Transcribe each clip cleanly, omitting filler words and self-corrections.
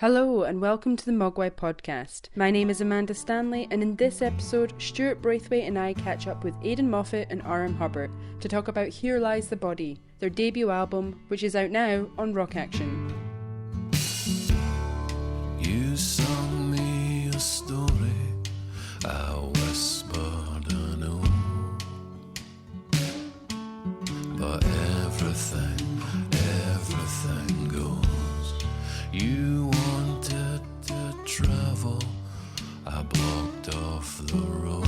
Hello and welcome to the Mogwai Podcast. My name is Amanda Stanley, and in this episode, Stuart Braithwaite and I catch up with Aidan Moffat and Hubbert to talk about Here Lies the Body, their debut album, which is out now on Rock Action. You sung me a story, I whispered an oath, but everything goes. You wanted to travel, I blocked off the road,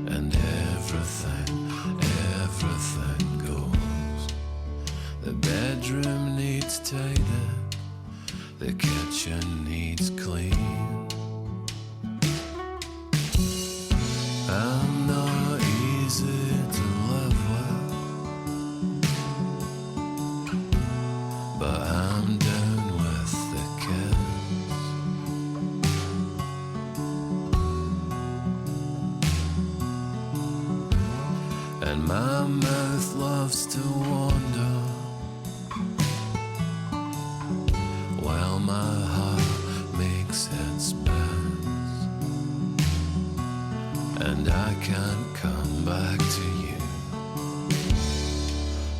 and everything goes. The bedroom needs tidy, the kitchen needs clean. I'm not easy to live with, but I'm down with the kids. And my mouth loves to wander, while my heart makes its bends, and I can't come back to you.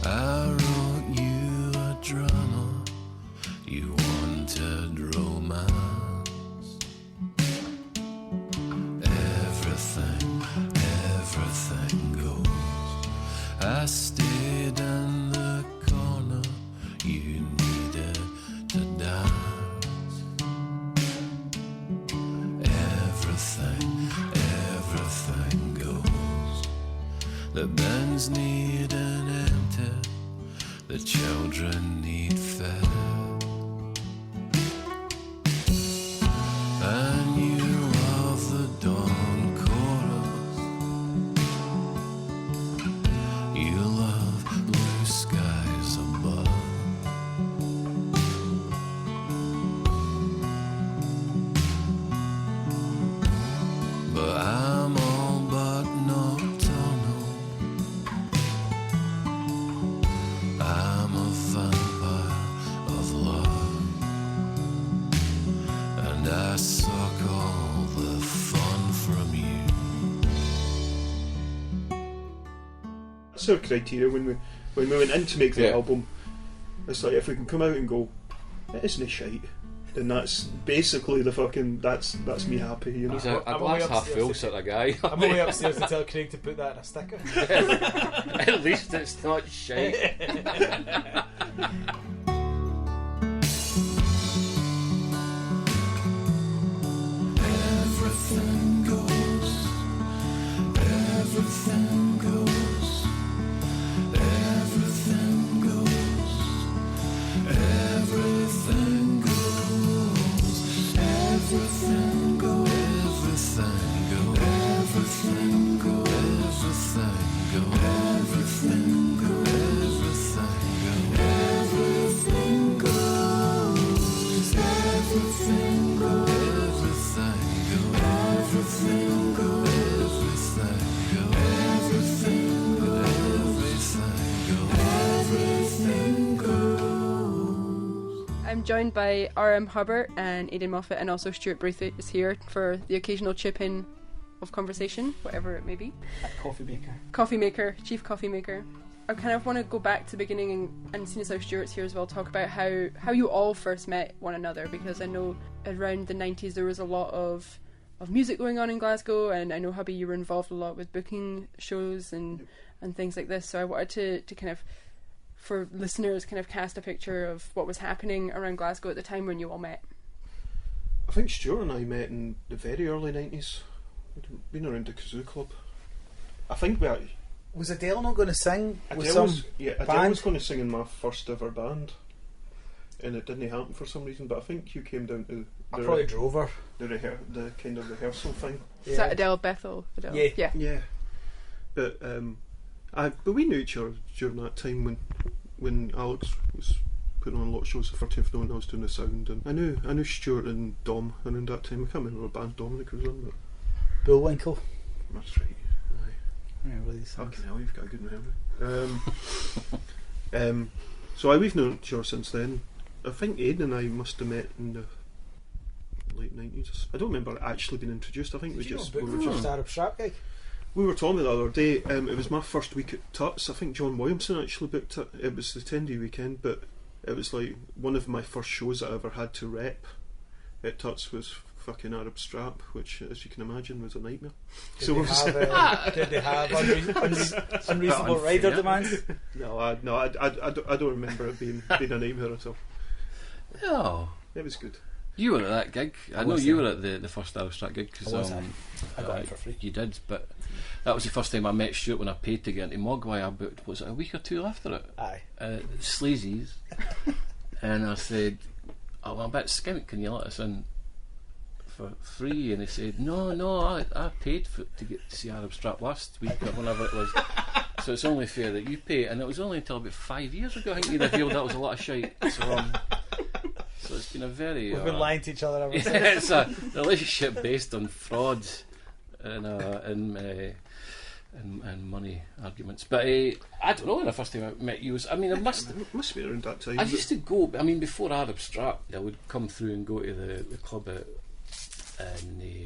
I wrote you a drama, you wanted romance. Everything goes. I stayed in the corner, you needed to dance. Everything goes. The bins need an empty, the children need fed, and you love the dawn chorus. You love blue skies above. But I'm all but nocturnal, I'm a vampire of love, and I suck all the fun from you. That's our criteria when we went in to make the album. It's like, if we can come out and go, it isn't shite, then that's basically the fucking that's me happy, you know. He's a glass half full sort of guy. I'm only upstairs to tell Craig to put that in a sticker. At least it's not shite. Everything goes, everything goes, everything goes, everything goes, everything goes, everything goes, everything goes, everything goes, everything goes, everything goes, everything goes, everything goes, everything goes. I'm joined by Hubbert and Aidan Moffat, and also Stuart Braithwaite is here for the occasional chip-in of conversation, whatever it may be. Coffee maker, chief coffee maker. I kind of want to go back to the beginning, and seeing as how Stuart's here as well, talk about how you all first met one another, because I know around the 90s there was a lot of music going on in Glasgow, and I know, Hubby, you were involved a lot with booking shows and things like this, so I wanted to kind of, for listeners, kind of cast a picture of what was happening around Glasgow at the time when you all met. I think Stuart and I met in the very early 90s. We'd been around the Kazoo Club. I think Was Adele not going to sing with Adele some Adele was going to sing in my first ever band, and it didn't happen for some reason, but I think you came down to I probably drove her. the kind of rehearsal thing. Is that Adele Bethel? Adele? Yeah. But we knew each other during that time when Alex was putting on a lot of shows. The 13th Note, and I was doing the sound, and I knew Stuart and Dom around that time. I can't remember what band Dominic was on, but Bullwinkle. That's right. Aye. I remember these things. Fucking hell, you've got a good memory. So we've known each other since then, I think Aidan and I must have met in the late 90s. I don't remember actually being introduced. I think we Did just you know book Arab Strap gig? we were talking the other day. It was my first week at Tuts. I think John Williamson actually booked it. It was the 10-day weekend, but it was like one of my first shows I ever had to rep at Tuts was fucking Arab Strap, which, as you can imagine, was a nightmare. Did they have unreasonable rider demands? No, I don't remember it being a nightmare at all. Oh, It was good. you were at that gig. I know you were at the first Arab Strap gig because I got it for free. You did, but that was the first time I met Stuart when I paid to get into Mogwai. I booked, was it a week or two after it? Aye. Sleazy's, and I said, "Oh, I'm a bit skint. Can you let us in for free?" And he said, "No, I paid to get to see Arab Strap last week or whenever it was. So it's only fair that you pay." And it was only until about 5 years ago I think you revealed that was a lot of shite. So it's been a very... We've been lying to each other ever since. It's a relationship based on fraud and money arguments. But I don't know when the first time I met you was... I mean, it must be around that time. I used to go... I mean, before Arab Strap, I would come through and go to the club at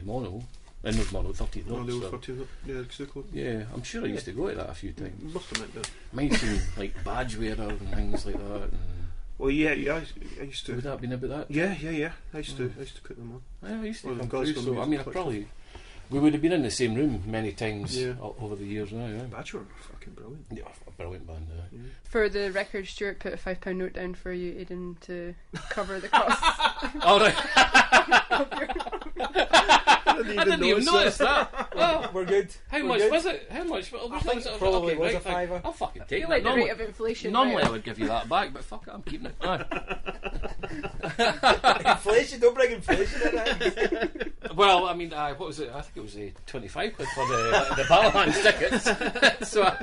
Mono. In the Mono, 30 Notes. Yeah, I'm sure I used to go to that a few times. Must have meant that. Might seem like badge wearer and things like that. And Well, yeah, I used to. would that have been about that? Yeah. I used to put them on. Yeah, I used to Well, come Glasgow through, so I Music mean, I probably... We would have been in the same room many times over the years now, yeah. Badge were fucking brilliant. Yeah, a brilliant band, yeah. For the record, Stuart put a £5 note down for you, Aidan, to cover the costs. All right. I didn't even notice that. Oh, We're good. how We're much good. was it? How much? Well, I think it probably was a fiver. I'll fucking take You that. like the rate of inflation. Normally right? I would give you that back, but fuck it, I'm keeping it. Aye. Inflation, don't bring inflation in it. Well, I mean, what was it? I think it was 25 quid for the Balance tickets. So,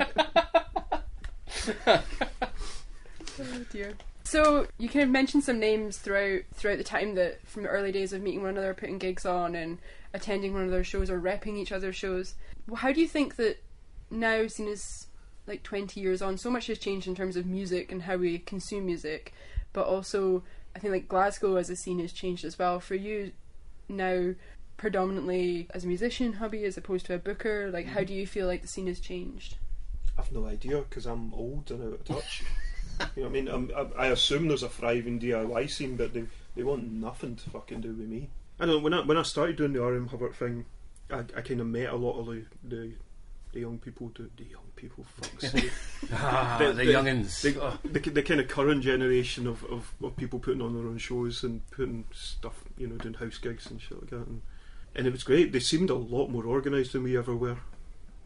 Oh dear. So you kind of mentioned some names throughout the time that from the early days of meeting one another, putting gigs on and attending one of their shows or repping each other's shows. How do you think that now, seen as like 20 years on, so much has changed in terms of music and how we consume music, but also I think like Glasgow as a scene has changed as well. For you now, predominantly as a musician, hobby as opposed to a booker, like how do you feel like the scene has changed? I've no idea because I'm old and out of touch. You know what I mean? I assume there's a thriving DIY scene, but they want nothing to fucking do with me. I don't know, when I started doing the RM Hubbert thing, I kind of met a lot of the young people. The young people, fuck's sake. the youngins. The kind of current generation of people putting on their own shows and putting stuff, you know, doing house gigs and shit like that. And it was great. They seemed a lot more organised than we ever were.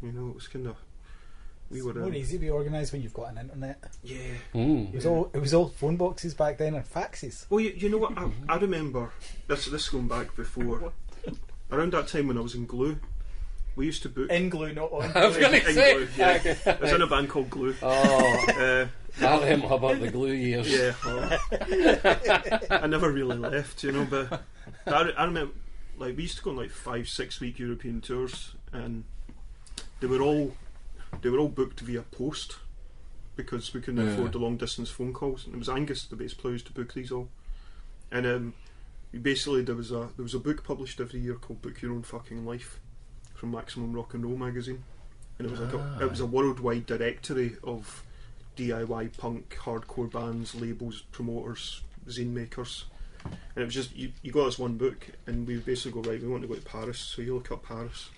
You know, it was kind of... It's more easy to be organised when you've got an internet. Yeah. It was all phone boxes back then and faxes. Well, you know what? I remember this going back before. Around that time when I was in Glue, we used to book in Glue, not on Glue. I was going to say. Glue, yeah. I was in a band called Glue. Oh, RM Hubbert, the Glue years. Yeah. I never really left, you know. But I remember, like, we used to go on like 5-6 week European tours, and they were all booked via post because we couldn't afford the long distance phone calls. And it was Angus, the bass player, to book these all. And basically there was a book published every year called Book Your Own Fucking Life from Maximum Rock and Roll magazine, and it was it was a worldwide directory of DIY punk, hardcore bands, labels, promoters, zine makers. And it was just you got this one book, and we would basically go, right, we want to go to Paris, so you look up Paris,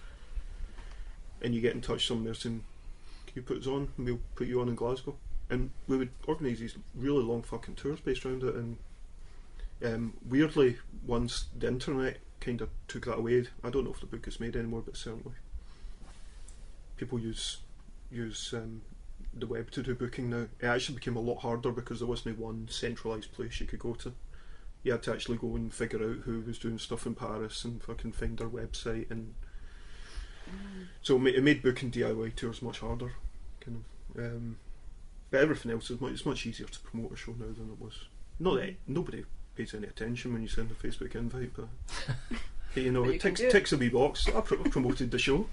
and you get in touch somewhere saying, you put us on and we'll put you on in Glasgow. And we would organise these really long fucking tours based around it. And weirdly, once the internet kind of took that away, I don't know if the book is made anymore, but certainly people use the web to do booking now. It actually became a lot harder because there wasn't one centralised place you could go to. You had to actually go and figure out who was doing stuff in Paris and fucking find their website, and so it made booking DIY tours much harder, kind of. But everything else is much easier to promote a show now than it was. Not that nobody pays any attention when you send a Facebook invite, but You know, it ticks a wee box. I promoted the show.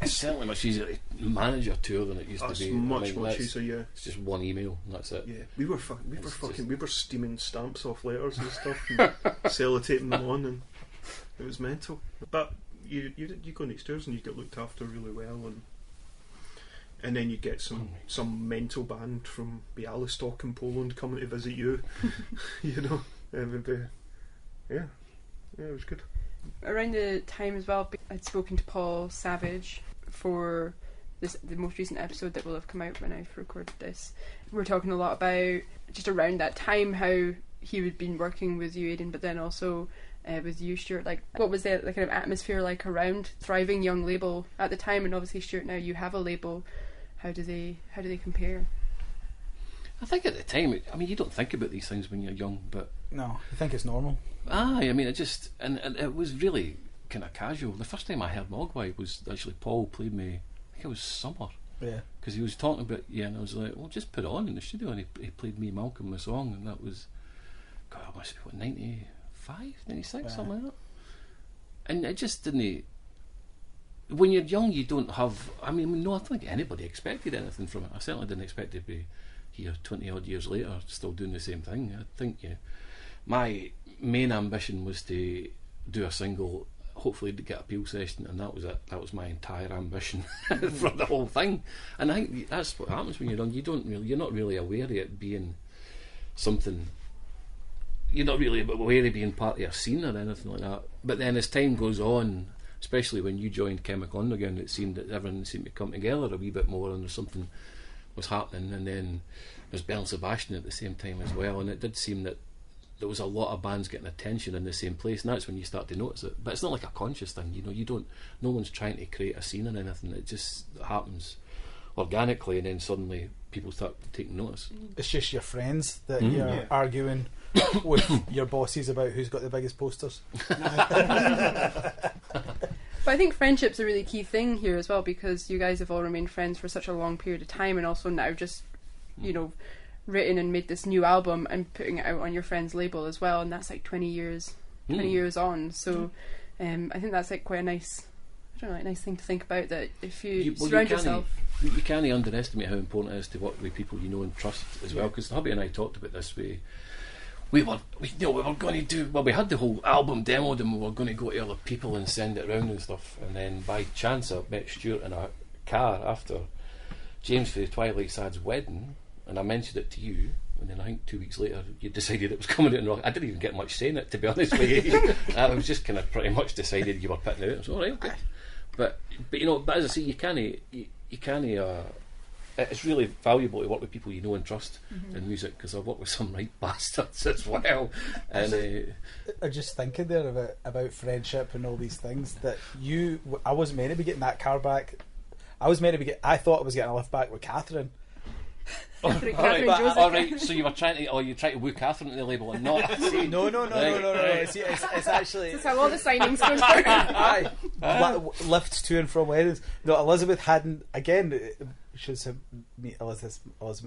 It's certainly much easier to manage a tour than it used to be. Much easier. Yeah, it's just one email and that's it. Yeah, we were steaming stamps off letters and stuff, and sellotaping them on, and it was mental. But you go next doors and you get looked after really well, and then you get some mental band from Białystok in Poland coming to visit you. You know, yeah, it was good. Around the time as well, I'd spoken to Paul Savage for the most recent episode that will have come out when I've recorded this. We were talking a lot about just around that time how he had been working with you, Aidan, but then also with you, Stuart. Like, what was the kind of atmosphere like around thriving young label at the time? And obviously, Stuart, now you have a label. How do they compare? I think at the time, I mean, you don't think about these things when you're young, but no, I think it's normal. I mean, and it was really kind of casual. The first time I heard Mogwai was actually Paul played me. I think it was summer. Yeah. Because he was talking about and I was like, well, just put it on in the studio, and he played me Malcolm the song, and that was, God, I must be 95, 96, something like that. And it just didn't. When you're young, you don't have. I mean, no, I don't think anybody expected anything from it. I certainly didn't expect to be here 20 odd years later, still doing the same thing. I think my main ambition was to do a single, hopefully to get a Peel session, and that was it. That was my entire ambition for the whole thing. And I think that's what happens when you're young. You're not really aware of it being something. You're not really aware of being part of a scene or anything like that. But then as time goes on, especially when you joined Chemical Underground, it seemed that everything seemed to come together a wee bit more, and there's something was happening. And then there's Bell Sebastian at the same time as well, and it did seem that there was a lot of bands getting attention in the same place, and that's when you start to notice it. But it's not like a conscious thing, no one's trying to create a scene or anything. It just happens organically, and then suddenly people start taking notice. It's just your friends that you're arguing with your bosses about who's got the biggest posters. But I think friendship's a really key thing here as well, because you guys have all remained friends for such a long period of time, and also now just, written and made this new album and putting it out on your friend's label as well, and that's like 20 years on. So I think that's like quite a nice thing to think about, that if you surround yourself. You can't underestimate how important it is to work with people you know and trust as well, because Hubby and I talked about this. We were going to do, we had the whole album demoed, and we were going to go to other people and send it around and stuff, and then by chance I met Stuart in a car after James for the Twilight Sad's wedding, and I mentioned it to you, and then I think 2 weeks later you decided it was coming out in rock. I didn't even get much saying it, to be honest with you. I was just kind of pretty much decided you were putting it out. I was alright, okay. But as I say, you can't it's really valuable to work with people you know and trust in music, because I've worked with some right bastards as well. And I'm just thinking there about friendship and all these things that I wasn't meant to be getting that car back. I thought I was getting a lift back with Catherine. Alright, so you tried to woo Catherine to the label and not No. It's actually that's how all the signings go through. Lifts to and from weddings. No, Elizabeth hadn't. Again, should meet Elizabeth,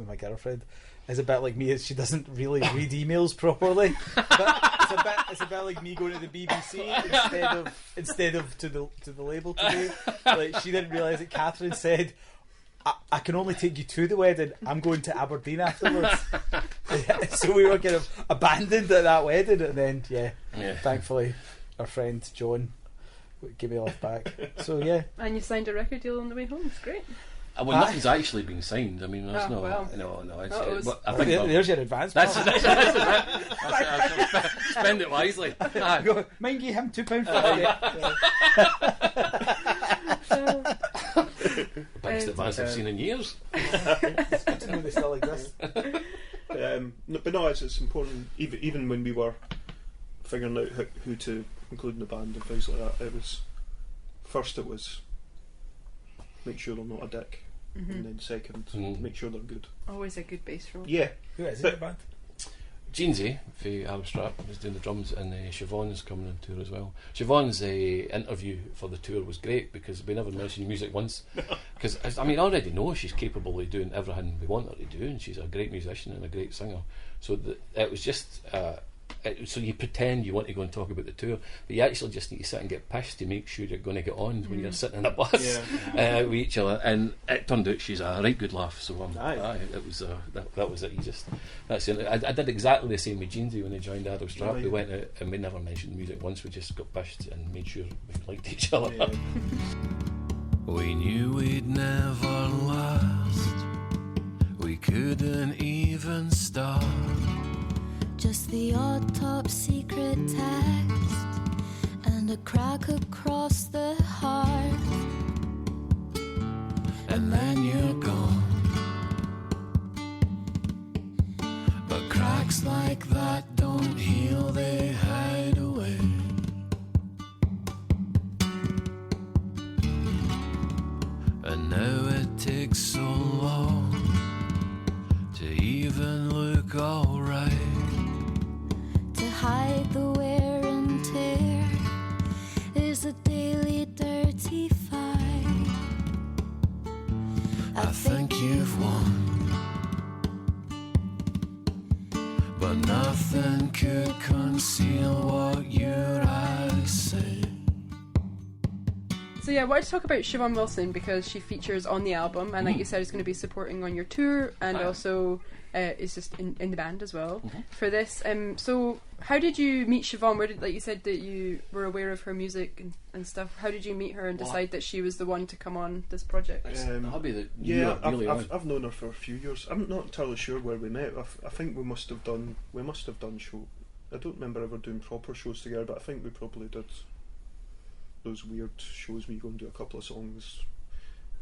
my girlfriend, is a bit like me. She doesn't really read emails properly. But it's a bit like me going to the BBC instead of to the label today. Like, she didn't realise that Catherine said, I can only take you to the wedding. I'm going to Aberdeen afterwards. So we were kind of abandoned at that wedding, and then thankfully our friend John gave me a lift back. So and you signed a record deal on the way home. It's great. Well, nothing's actually been signed. I mean, there's no. I think there's your advance. That's spend it wisely. Mind you, him £2 biggest advance I've seen in years. It's good to know they still exist. But no, it's important. Even when we were figuring out who to include in the band and things like that, it was make sure they're not a dick, and then second, make sure they're good. Always a good bass role. Yeah. Who is it in the band? Jeansy for Abstract is doing the drums, and Siobhan's coming on tour as well. Siobhan's interview for the tour was great, because we never mentioned music once. Because I already know she's capable of doing everything we want her to do, and she's a great musician and a great singer. So it was just so you pretend you want to go and talk about the tour, but you actually just need to sit and get pissed to make sure you're going to get on when you're sitting in a bus with each other. And it turned out she's a right good laugh. So it was that was it. That's it. I did exactly the same with Jeansy when they joined Adolf Strap. We went out and we never mentioned music once. We just got pissed and made sure we liked each other. Yeah. We knew we'd never last. We couldn't even start. Just the odd top secret text and a crack across the heart. And then you're gone. But cracks like that don't heal, they hide away. And now it takes so long to even look alright. To hide the wear and tear is a daily dirty fight. I think you've won, but nothing could conceal what your eyes say. So yeah, I wanted to talk about Siobhan Wilson because she features on the album, and like you said, is going to be supporting on your tour, and also is just in the band as well for this. So how did you meet Siobhan? Where did, like you said that you were aware of her music and stuff? How did you meet her and decide that she was the one to come on this project? I've known her for a few years. I'm not entirely sure where we met. I think we must have done show. I don't remember ever doing proper shows together, but I think we probably did those weird shows where you go and do a couple of songs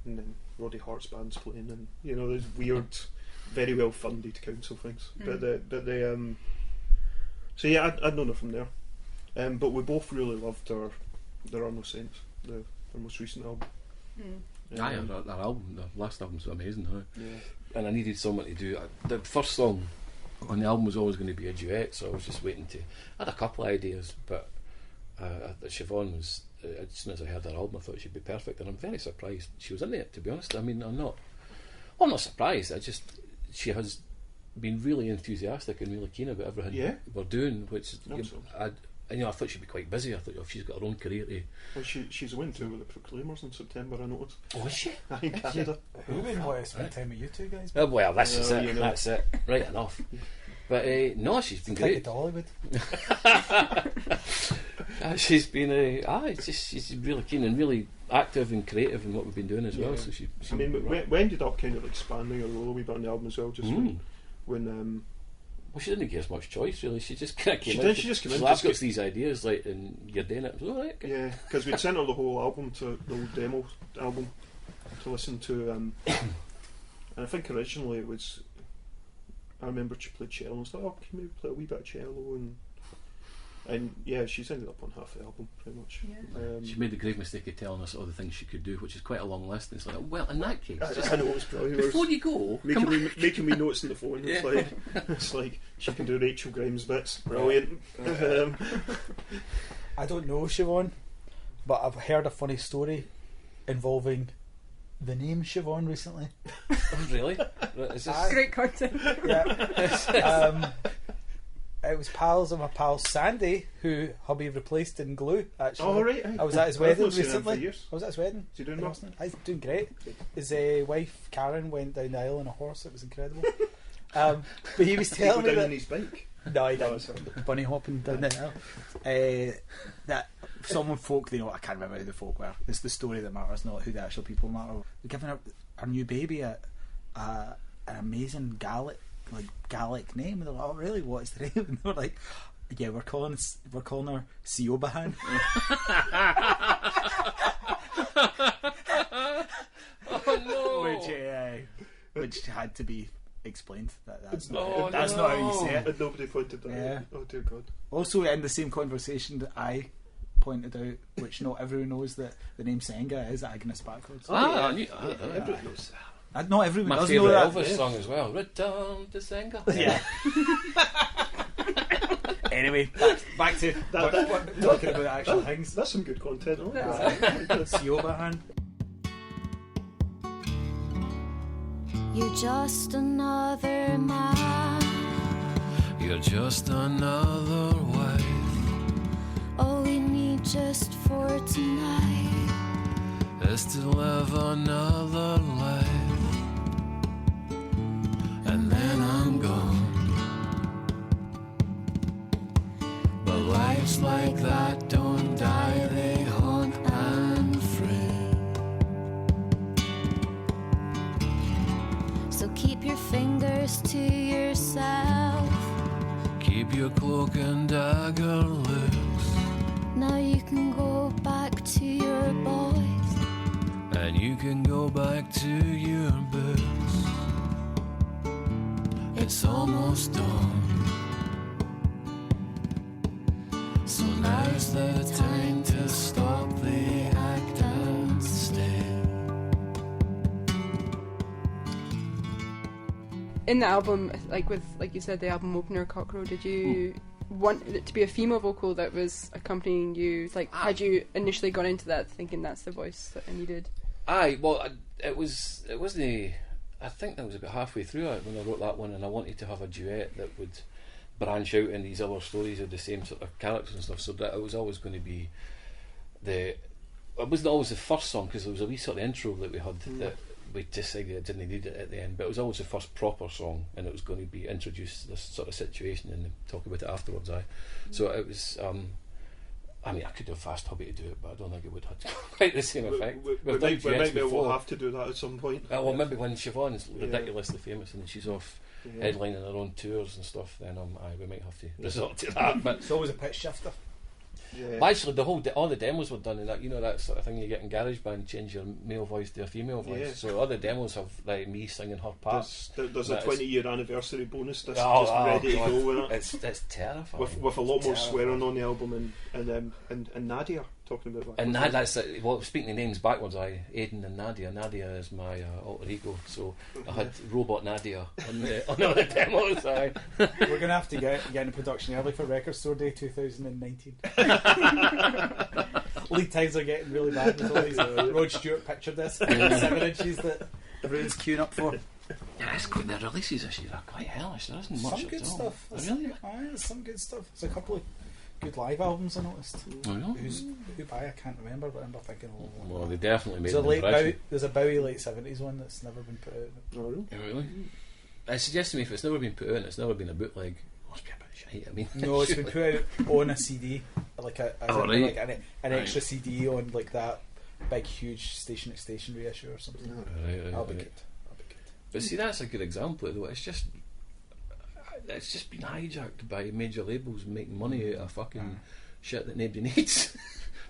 and then Roddy Hart's band's playing, and those weird, very well funded council things. But so yeah, I'd known her from there, but we both really loved her There Are No Saints, their most recent album. That album, the last album's amazing. Yeah. And I needed someone to do the first song on the album was always going to be a duet, so I was just waiting I had a couple of ideas, but Siobhan was, as soon as I heard her album, I thought she'd be perfect, and I'm very surprised she was in it, to be honest. I mean, I'm not surprised. She has been really enthusiastic and really keen about everything we're doing, which I thought she'd be quite busy. I thought if she's got her own career to... Well, she's a win too with the Proclaimers in September, I noticed. Oh, is she? In Canada. Who wouldn't want to spend time with you two guys? Oh, well, that's it. That's it. Right enough. But no, she's been great. To Hollywood. She's been she's really keen and really active and creative in what we've been doing as well. So she we ended up kind of expanding her role a wee bit on the album as well. Just when well, she didn't give us much choice really. She just kind of came in. She just came in. I've got these ideas, like, and you're doing it. All right, okay. Yeah, because we'd sent her the whole album, the whole demo album, to listen to, and I think originally it was. I remember she played cello and I was like, oh, can we play a wee bit of cello, and yeah, she's ended up on half the album pretty much. She made the grave mistake of telling us all the things she could do, which is quite a long list. And it's like, well, in that case, I know, it's brilliant. Before you go, making me notes on the phone. It's like she can do Rachel Grimes bits. Brilliant. I don't know Siobhan, but I've heard a funny story involving the name Siobhan recently. Really? Is this great content? Yeah. It was pals of my pal Sandy, who hubby replaced in Glue, actually. Oh, right. I was at his wedding recently. I was at his wedding. Is he doing well? He's doing great. His wife Karen went down the aisle on a horse. It was incredible. But he was telling me down that on his bike. No, he didn't. Bunny hopping down the aisle. That some folk, I can't remember who the folk were. It's the story that matters, not who the actual people matter. We're giving our new baby an amazing Gaelic name, and they're like, oh really, what is the name? And they're like, yeah, we're calling her Siobhan. Oh no. Which had to be explained. That's not how you say it. And nobody pointed that out. Oh dear God. Also, in the same conversation that I pointed out, which not everyone knows, that the name Senga is Agnes backwards. I knew that. Everybody knows that. Not everyone My does favourite know that. Elvis song as well. Return to Senga. Yeah. Anyway, back to talking about actual things. That's some good content. Siobhan. You're just another man. You're just another just to live another life, and then I'm gone. But life's like that, don't die, they haunt and free. So keep your fingers to yourself. Keep your cloak and dagger loose. Now you can go back to your boys, and you can go back to your books. It's almost dawn, so now's the time to stop the act and stay. In the album, like you said, the album opener, Cockrow, did you want it to be a female vocal that was accompanying you? Like, had you initially gone into that thinking that's the voice that I needed? Aye, well, it wasn't. I think that was about halfway through it when I wrote that one, and I wanted to have a duet that would branch out in these other stories of the same sort of characters and stuff. So that it was always going to be it wasn't always the first song, because there was a wee sort of intro that we had that we decided I didn't need it at the end, but it was always the first proper song, and it was going to be introduced to this sort of situation and talk about it afterwards. So it was. I mean, I could have asked Hubby to do it, but I don't think it would have quite the same effect. We'll have to do that at some point. Well, maybe when Siobhan's ridiculously famous and she's off headlining her own tours and stuff, then we might have to resort to that. But it's always a pitch shifter. Yeah. But actually, all the demos were done in that. You know, that sort of thing you get in GarageBand, change your male voice to a female voice. Yeah. So other demos have like me singing her parts. There's a 20-year anniversary bonus disc just ready to go with it. It's terrifying. With a lot more swearing on the album and Nadia talking about that. And that's it. Well, speaking of names backwards, Aidan and Nadia. Nadia is my alter ego, so I had Robot Nadia on all the demos. We're going to have to get into production early for Record Store Day 2019. Lead times are getting really bad with all these Rod Stewart picture discs, 7 inches that everyone's queuing up for. Yeah, it's quite, the releases this year are quite hellish. There isn't much Some good at all. stuff. Really? There's some good stuff. There's a couple of good live albums I noticed. Oh, yeah. Who by I can't remember, but I remember thinking, well, they definitely made there's a Bowie late 70s one that's never been put out. Oh, really? Yeah, really? It suggests to me if it's never been put out and it's never been a bootleg, it must be a bit shite. I mean, no, it's been put out on a CD, like like an extra CD on like that big huge station to station reissue or something. Right. That'll be good. But see, that's a good example though. It's just been hijacked by major labels making money out of fucking shit that nobody needs.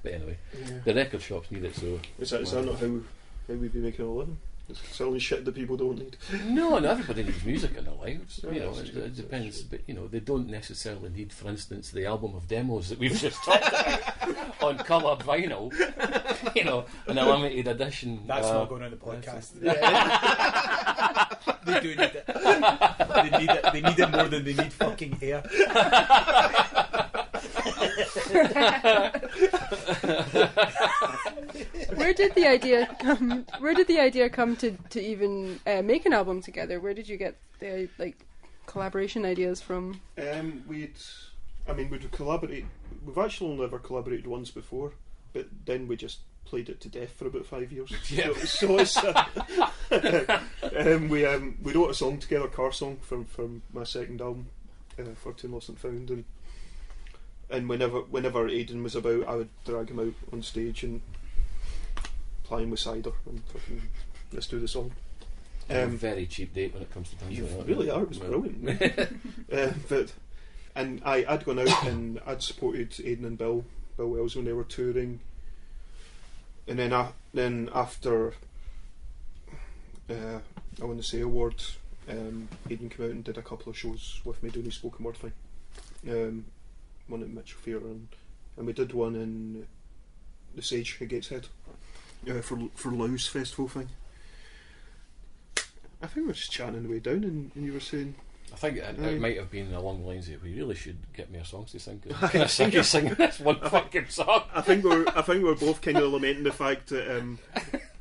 But anyway, the record shops need it, so is that not how we'd be making a living? It's selling shit that people don't need. No, everybody needs music in their lives. You know, it depends. But you know, they don't necessarily need, for instance, the album of demos that we've just talked about on coloured vinyl. You know, an limited edition. That's not going on the podcast. They do need it. They need it more than they need fucking hair. Where did the idea come to even make an album together? Where did you get the collaboration ideas from? We'd collaborate. We've actually only ever collaborated once before, but then we just played it to death for about 5 years. Yeah. So it's we wrote a song together, Car Song, from my second album, 14 Lost and Found, and whenever Aidan was about, I would drag him out on stage and ply him with cider and fucking let's do the song. Very cheap date when it comes to things like that. Really are. It was brilliant. I'd gone out and I'd supported Aidan and Bill Wells when they were touring, and then after I won the Say Award, Aidan came out and did a couple of shows with me doing his spoken word thing. One at Mitchell Fair and we did one in the Sage at Gateshead for Louse Festival thing. I think we were just chatting on the way down and you were saying, I think it might have been along the lines of, we really should get more songs to sing. I'm singing this one fucking song. I think we're both kind of lamenting the fact that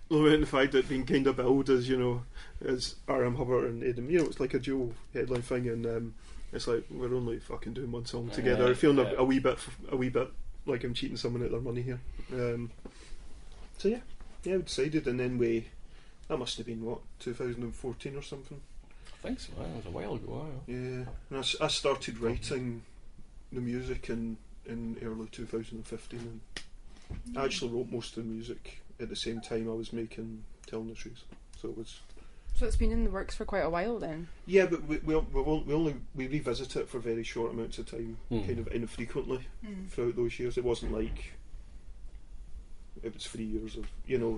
it's been kind of billed as, you know, as R.M. Hubbert and Aidan. You know, it's like a dual headline thing, and it's like we're only fucking doing one song together. Feeling a wee bit like I'm cheating someone out of their money here. So yeah, we decided, and then that must have been, 2014 or something? I think so, that was a while ago. Yeah, and I started writing the music in early 2015, and I actually wrote most of the music at the same time I was making Telling the Trees. So it's been in the works for quite a while then. Yeah, but we revisit it for very short amounts of time, kind of infrequently throughout those years. It wasn't like it was 3 years of,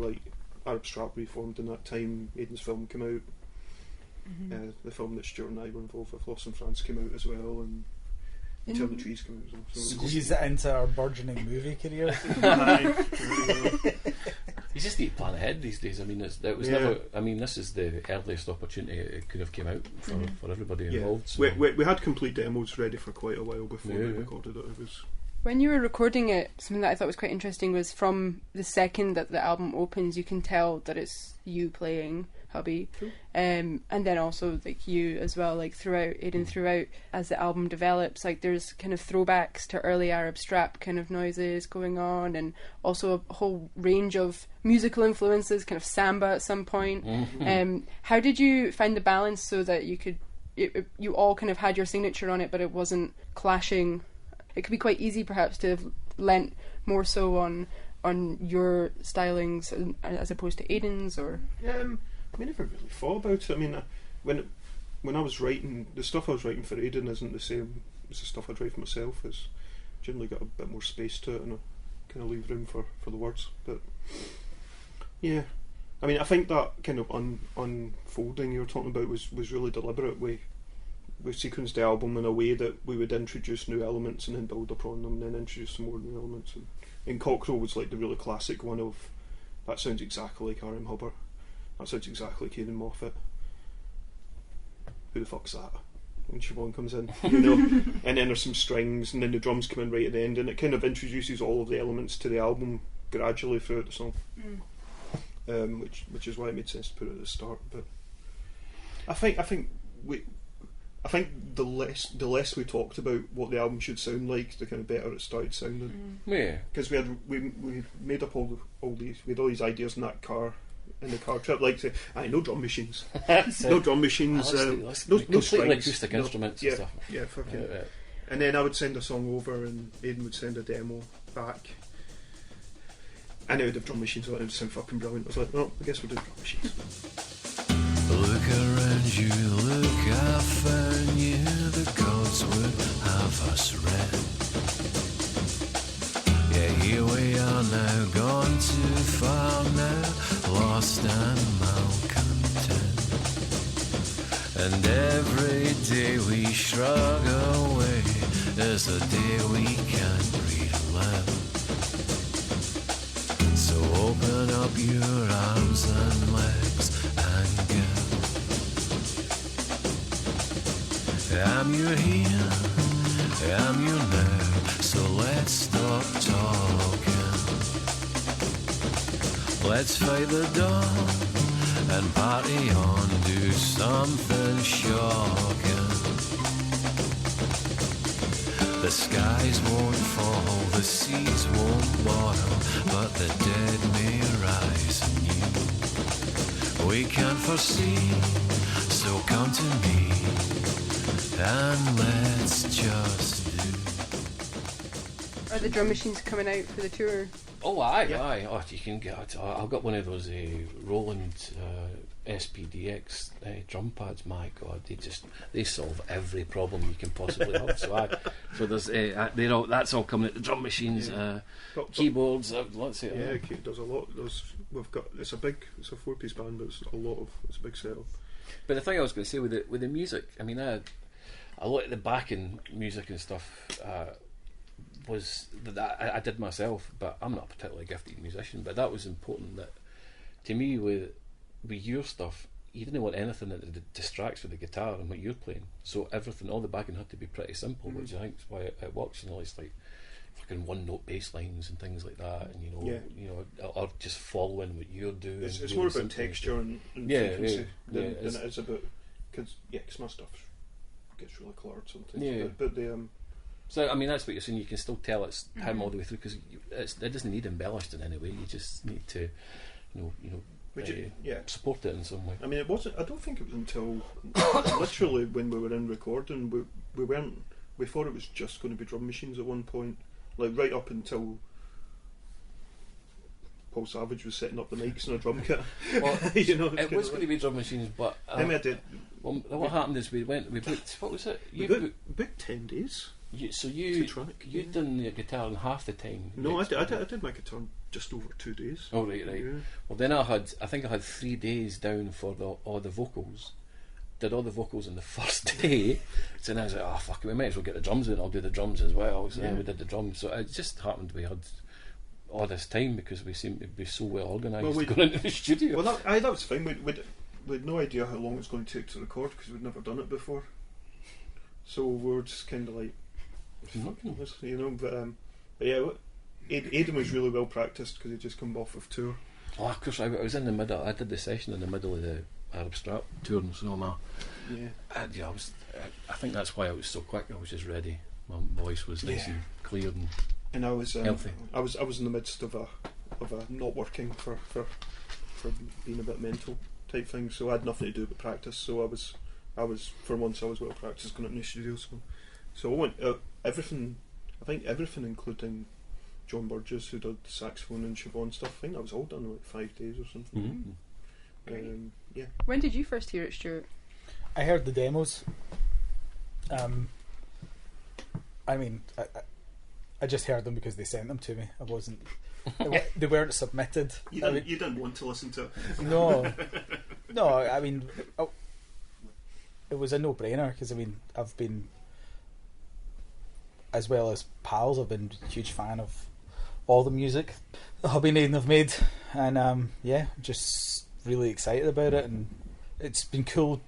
like Arab Strap reformed in that time. Aidan's film came out. The film that Stuart and I were involved with, Lost in France, came out as well, and Telling the Trees came out as well. So squeeze it into our burgeoning movie career. You just need to plan ahead these days. I mean, never. I mean, this is the earliest opportunity it could have came out for everybody involved. So. We had complete demos ready for quite a while before we recorded it. It was. When you were recording it, something that I thought was quite interesting was from the second that the album opens, you can tell that it's you playing Hubby, and then also like you as well, like throughout Aidan, throughout as the album develops, like there's kind of throwbacks to early Arab Strap kind of noises going on, and also a whole range of musical influences, kind of samba at some point. How did you find the balance so that you all kind of had your signature on it, but it wasn't clashing? It could be quite easy perhaps to have lent more so on your stylings as opposed to Aidan's, or I never really thought about it. I mean, when I was writing, the stuff I was writing for Aidan isn't the same as the stuff I'd write for myself. It's generally got a bit more space to it, and I kind of leave room for the words. But yeah, I mean, I think that kind of unfolding you were talking about was really deliberate. We sequenced the album in a way that we would introduce new elements and then build upon them, and then introduce some more new elements. And Cockerel was like the really classic one of, that sounds exactly like R.M. Hubbert. That sounds exactly like Aidan Moffat. Who the fuck's that? When Siobhan comes in, and then there's some strings, and then the drums come in right at the end, and it kind of introduces all of the elements to the album gradually throughout the song. Which is why it made sense to put it at the start. But I think the less we talked about what the album should sound like, the kind of better it started sounding. Yeah, because we made up all these ideas in the car trip, like say, no drum machines, no drum machines, no completely acoustic instruments and stuff. Yeah, fucking. And then I would send a song over, and Aidan would send a demo back. And it would have drum machines on it, and it would sound fucking brilliant. I was like, well, I guess we'll do drum machines. Look around you, look how far you the gods would have us read. Yeah, here we are now, gone too far now, lost and malcontent. And every day we shrug away is a day we can't relive. So open up your arms and legs and give. I'm your here, I'm your now, so let's stop talking. Let's fight the dawn and party on, do something shocking. The skies won't fall, the seas won't boil, but the dead may rise anew. We can't foresee, so come to me, and let's just do. Are the drum machines coming out for the tour? Oh, aye. Oh, you can get. I've got one of those Roland SPDX drum pads. My God, they solve every problem you can possibly have. So there's that's all coming out. The drum machines, keyboards. Lots of there's a lot. It's a 4-piece band, but it's a big setup. But the thing I was going to say with the music, I mean, a lot of the backing music and stuff was that I did myself, but I'm not a particularly gifted musician. But that was important. That to me, with your stuff, you didn't want anything that distracts with the guitar and what you're playing. So everything, all the backing had to be pretty simple, which I think is why it works. It's like fucking one-note bass lines and things like that, and or just following what you're doing. It's really more about texture and frequency than it is about because my stuff gets really cluttered sometimes. But so I mean that's what you're saying. You can still tell it's him all the way through because it doesn't need embellished in any way. You just need to support it in some way. I mean, it wasn't. I don't think it was until literally when we were in recording, we weren't. We thought it was just going to be drum machines at one point, like right up until Paul Savage was setting up the mics and a drum kit. Well, it was going to be drum machines, but what happened is we booked. What was it? You booked 10 days. You'd done the guitar in half the time. No, I did my guitar in just over 2 days. Oh right. Yeah. Well, then I think I had 3 days down for all the vocals. Did all the vocals on the first day. So then I was like, oh fuck it, we might as well get the drums in. I'll do the drums as well. So then we did the drums. So it just happened we had all this time because we seemed to be so well organised going into the studio. Well, that was fine. We had no idea how long it was going to take to record because we'd never done it before. So we were just kind of like, fucking this, But yeah, Aidan was really well practiced because he'd just come off of tour. Oh, of course, I was in the middle. I did the session in the middle of the Arab Strap tour, and so I think that's why I was so quick. I was just ready. My voice was nice and clear and I was healthy. I was in the midst of a not working for being a bit mental type thing. So I had nothing to do but practice. So I was for once I was well practiced going into the studio. So I went everything. I think everything, including John Burgess, who did saxophone and Siobhan stuff. I think that was all done in like 5 days or something. Mm-hmm. When did you first hear it, Stuart? I heard the demos. I mean, I just heard them because they sent them to me. I wasn't. They weren't submitted. You didn't want to listen to it. No. I mean, it was a no-brainer because I've been, as well as pals, I've been a huge fan of all the music that Hubbie and Aidan have made, and just really excited about it. And it's been cool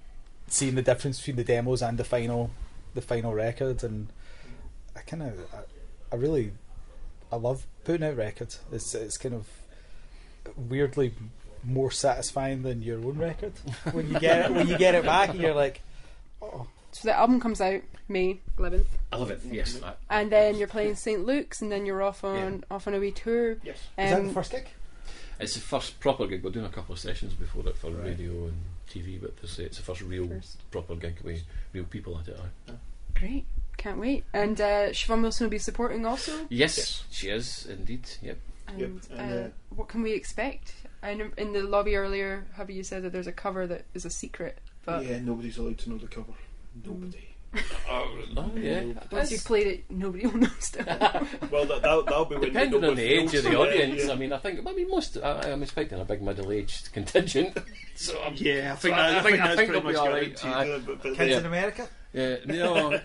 seeing the difference between the demos and the final record. And I love putting out records. It's kind of weirdly more satisfying than your own record when you get it back and you're like, oh. So the album comes out May 11th. 11th, yes. And then you're playing St Luke's, and then you're off on a wee tour. Yes. Is that the first gig? It's the first proper gig. We're doing a couple of sessions before it for radio and TV, but it's the first proper gig with real people at it. Great. Can't wait. And Siobhan Wilson will be supporting also? Yes, she is indeed. Yep. And what can we expect? I know in the lobby earlier, Hubby, you said that there's a cover that is a secret. But nobody's allowed to know the cover. Nobody. Once you've played it, nobody will know still. Well, that'll be when depending on the age of the audience. Yeah. I mean, most. I'm expecting a big middle-aged contingent. So I think they'll be all right. Kids in America. Yeah, no,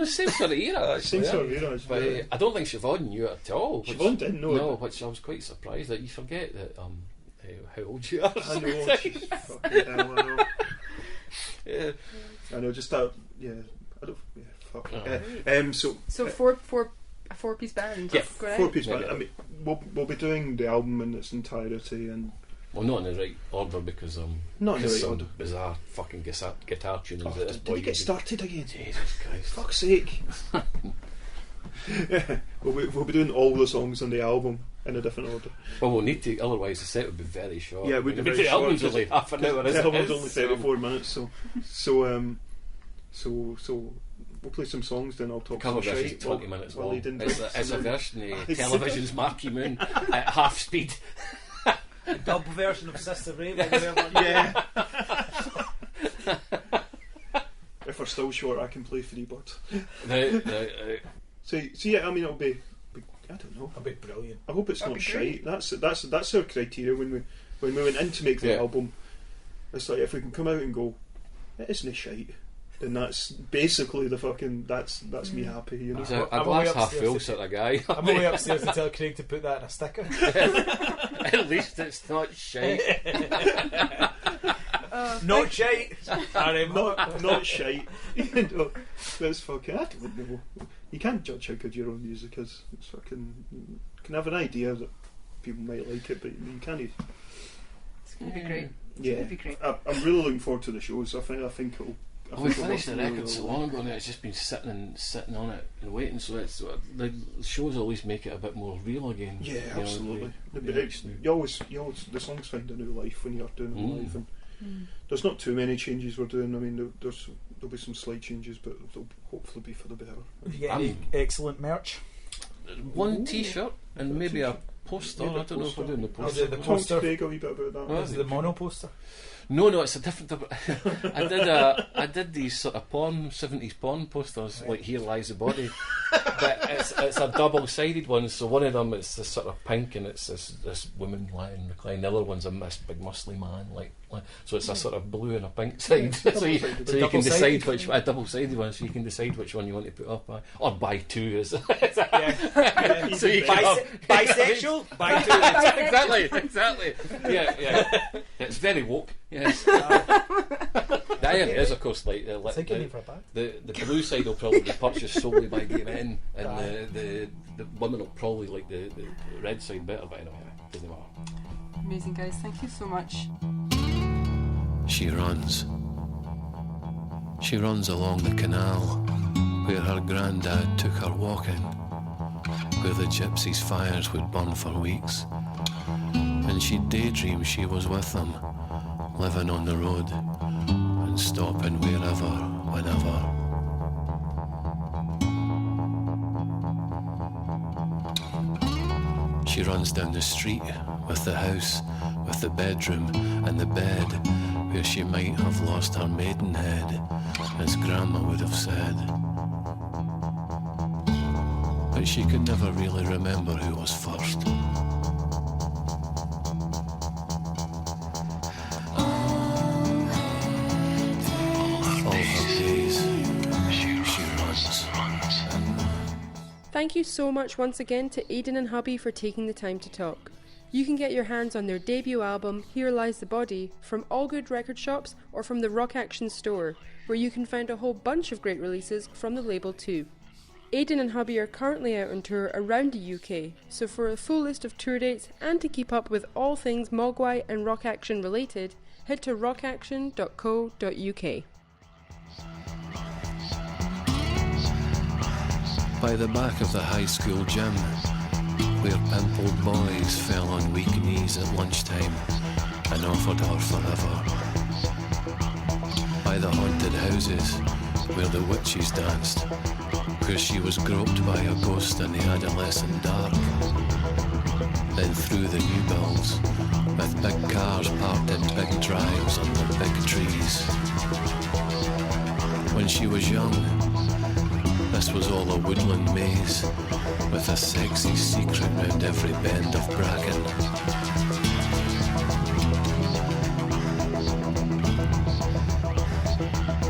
same sort of era. Actually, same sort of era. But I don't think Siobhan knew it at all. Siobhan didn't know it. No, which I was quite surprised that you forget that how old you are. I know. Fucking hell, I know. Yeah. I know. Just that. Yeah. I don't. Yeah. Fuck. So a four-piece band. Yeah, four-piece band. I mean, we'll be doing the album in its entirety and. Well, not in the right order because not in the right order. Bizarre fucking guitar tunings that this boy. Did he get started again? Jesus Christ! Fuck's sake! Yeah, we'll be doing all the songs on the album in a different order. Well, we'll need to, otherwise the set would be very short. Yeah, we'd be very the short. Album's only half an hour. The album's only 34 minutes, so we'll play some songs. Then I'll talk cover some version shite 20 minutes while long. It's a version of Television's Marky Moon at half speed. A double version of Sister Raven. Yeah. If we're still short, I can play Freebird. Right. So yeah, I mean, it'll be. I don't know. It'll be brilliant. I hope it's not shite. That's our criteria when we went in to make the album. It's like if we can come out and go, it isn't shite, then that's basically the fucking that's me happy. You know, he's a glass half full sort of guy. I'm only upstairs to tell Craig to put that in a sticker. At least it's not shite. Not shite. Not shite. You know, that's fucking. I don't know. You can't judge how good your own music is. It's fucking. You can have an idea that people might like it, but you can't. It's going to be great. Yeah, I'm really looking forward to the shows. I think We finished the record so long ago now, it's just been sitting on it and waiting, so it's the shows always make it a bit more real again. Yeah, absolutely. You always the songs find a new life when you're doing them live, and there's not too many changes we're doing. I mean, there'll be some slight changes, but they'll hopefully be for the better. Have you got any excellent merch? One T-shirt and maybe a poster. I don't know if we're doing the poster. Is it the poster? Speak a wee bit about that. Is it the mono poster? No, it's a different. I did these sort of 70s porn posters, like Here Lies the Body, but it's a double-sided one. So one of them is this sort of pink, and it's this woman lying reclining. The other one's a big muscly man, like so it's a sort of blue and a pink side. so you can decide which a double-sided one. So you can decide which one you want to put up by, or buy two. So you can bisexual. Buy two. Exactly. Yeah. It's very woke. Yes. The irony is, of course, like the blue side will probably be purchased solely by gay men, and the women will probably like the red side better. But anyway, doesn't matter. Amazing, guys! Thank you so much. She runs along the canal where her granddad took her walking, where the gypsies' fires would burn for weeks, and she'd daydream she was with them, living on the road and stopping wherever, whenever. She runs down the street with the house, with the bedroom and the bed where she might have lost her maidenhead, as Grandma would have said. But she could never really remember who was first. Thank you so much once again to Aidan and Hubby for taking the time to talk. You can get your hands on their debut album, Here Lies the Body, from all good record shops or from the Rock Action store, where you can find a whole bunch of great releases from the label too. Aidan and Hubby are currently out on tour around the UK, so for a full list of tour dates and to keep up with all things Mogwai and Rock Action related, head to rockaction.co.uk. By the back of the high school gym, where pimpled boys fell on weak knees at lunchtime and offered her forever. By the haunted houses, where the witches danced, where she was groped by a ghost in the adolescent dark. Then through the new builds, with big cars parked in big drives under big trees. When she was young, this was all a woodland maze, with a sexy secret round every bend of bracken.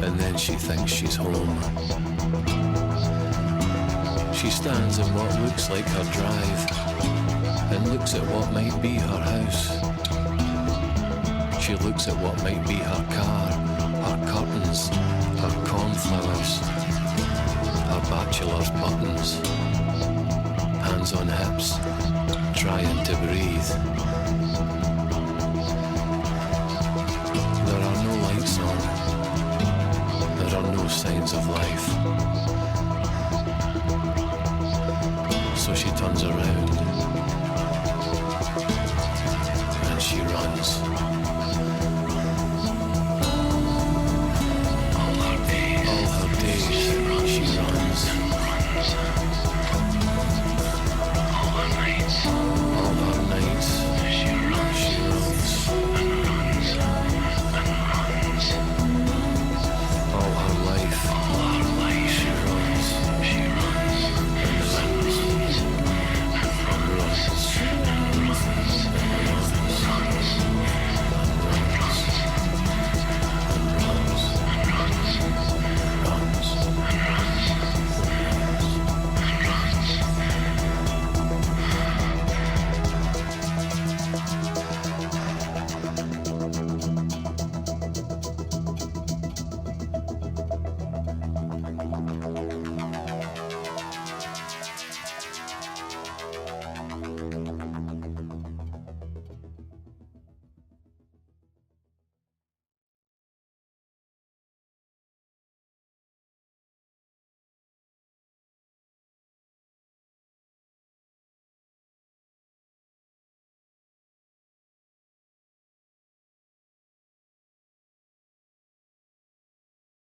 And then she thinks she's home. She stands in what looks like her drive, and looks at what might be her house. She looks at what might be her car, her curtains, her cornflowers, her bachelor's buttons, hands on hips, trying to breathe. There are no lights on, there are no signs of life. So she turns around and she runs. All her days she runs. All her nights she runs. And runs. All her life she runs.